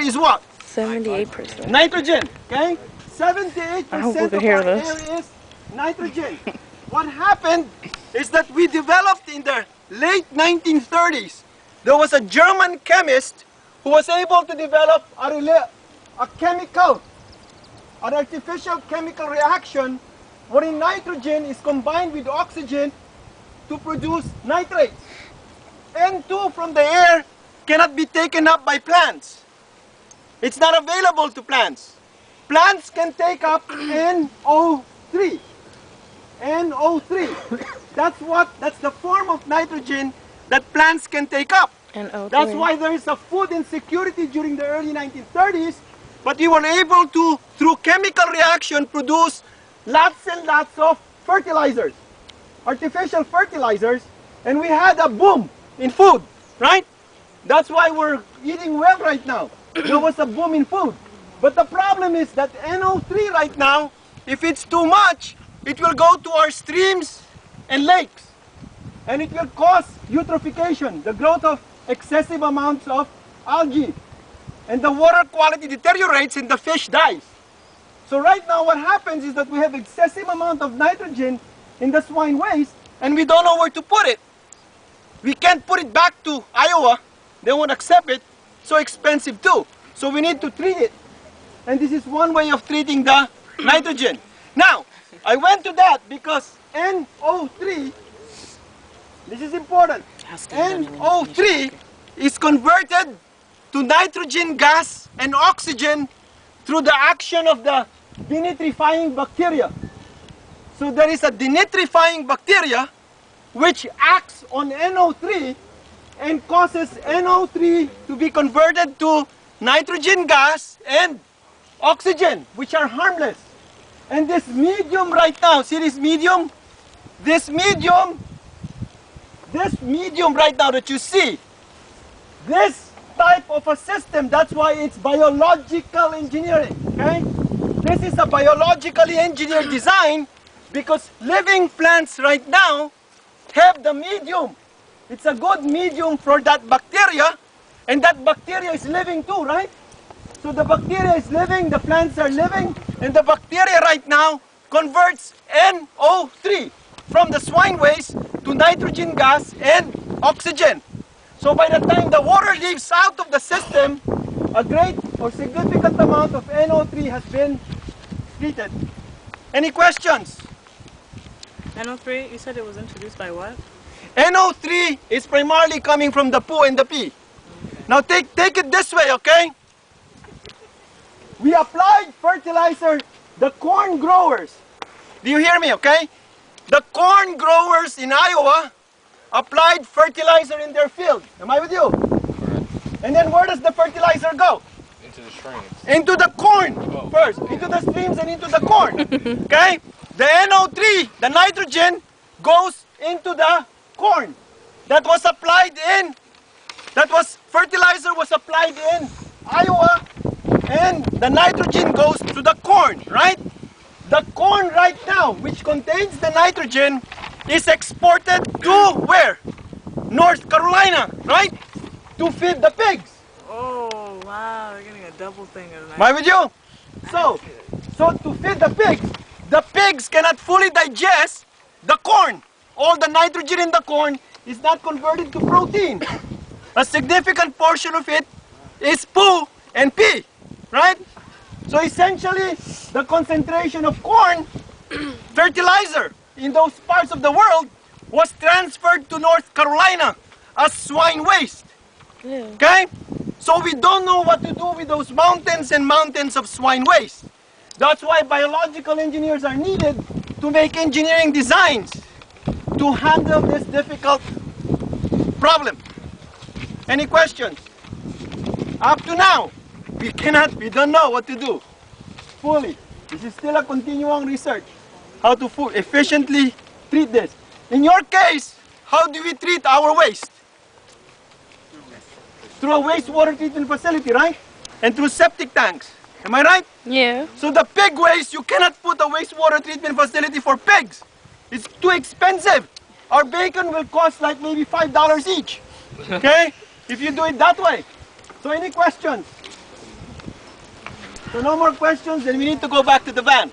is what? 78%. Nitrogen, okay? 78% I hope we of can hear our this. air is nitrogen. What happened is that we developed in the late 1930s, there was a German chemist who was able to develop a chemical, an artificial chemical reaction wherein nitrogen is combined with oxygen to produce nitrates. N2 from the air cannot be taken up by plants. It's not available to plants. Plants can take up NO3. NO3. That's the form of nitrogen that plants can take up. NO3. That's why there is a food insecurity during the early 1930s, but we were able to, through chemical reaction, produce lots and lots of fertilizers, artificial fertilizers, and we had a boom in food, right? That's why we're eating well right now. There was a boom in food. But the problem is that NO3 right now, if it's too much, it will go to our streams and lakes. And it will cause eutrophication, the growth of excessive amounts of algae. And the water quality deteriorates and the fish dies. So right now what happens is that we have excessive amount of nitrogen in the swine waste and we don't know where to put it. We can't put it back to Iowa. They won't accept it. So expensive too. So we need to treat it. And this is one way of treating the nitrogen. Now, I went to that because NO3, this is important, NO3 is converted to nitrogen gas and oxygen through the action of the denitrifying bacteria. So there is a denitrifying bacteria which acts on NO3 and causes NO3 to be converted to nitrogen gas and oxygen, which are harmless. And this medium right now, see this medium? This medium right now that you see, this type of a system, that's why it's biological engineering, okay? This is a biologically engineered design because living plants right now have the medium. It's a good medium for that bacteria, and that bacteria is living too, right? So the bacteria is living, the plants are living, and the bacteria right now converts NO3 from the swine waste to nitrogen gas and oxygen. So by the time the water leaves out of the system, a great or significant amount of NO3 has been treated. Any questions? NO3, you said it was introduced by what? NO3 is primarily coming from the poo and the pee. Now take it this way, okay? We applied fertilizer, the corn growers. Do you hear me, okay? The corn growers in Iowa applied fertilizer in their field. Am I with you? And then where does the fertilizer go? Into the streams. Into the corn first. Into the streams and into the corn. Okay? The NO3, the nitrogen, goes into the corn. That was applied in, fertilizer was applied in Iowa, and the nitrogen goes to the corn, right? The corn right now, which contains the nitrogen, is exported to where? North Carolina, right? To feed the pigs. Oh, wow, they're getting a double thing of Am I with you? So to feed the pigs cannot fully digest the corn. All the nitrogen in the corn is not converted to protein. A significant portion of it is poo and pee, right? So essentially, the concentration of corn fertilizer in those parts of the world was transferred to North Carolina as swine waste. Yeah. Okay? So we don't know what to do with those mountains and mountains of swine waste. That's why biological engineers are needed to make engineering designs to handle this difficult problem. Any questions? Up to now, we don't know what to do fully. This is still a continuing research, how to efficiently treat this. In your case, how do we treat our waste? Through a wastewater treatment facility, right? And through septic tanks. Am I right? Yeah. So the pig waste, you cannot put a wastewater treatment facility for pigs. It's too expensive. Our bacon will cost like maybe $5 each. Okay? If you do it that way. So any questions? So no more questions, then we need to go back to the van.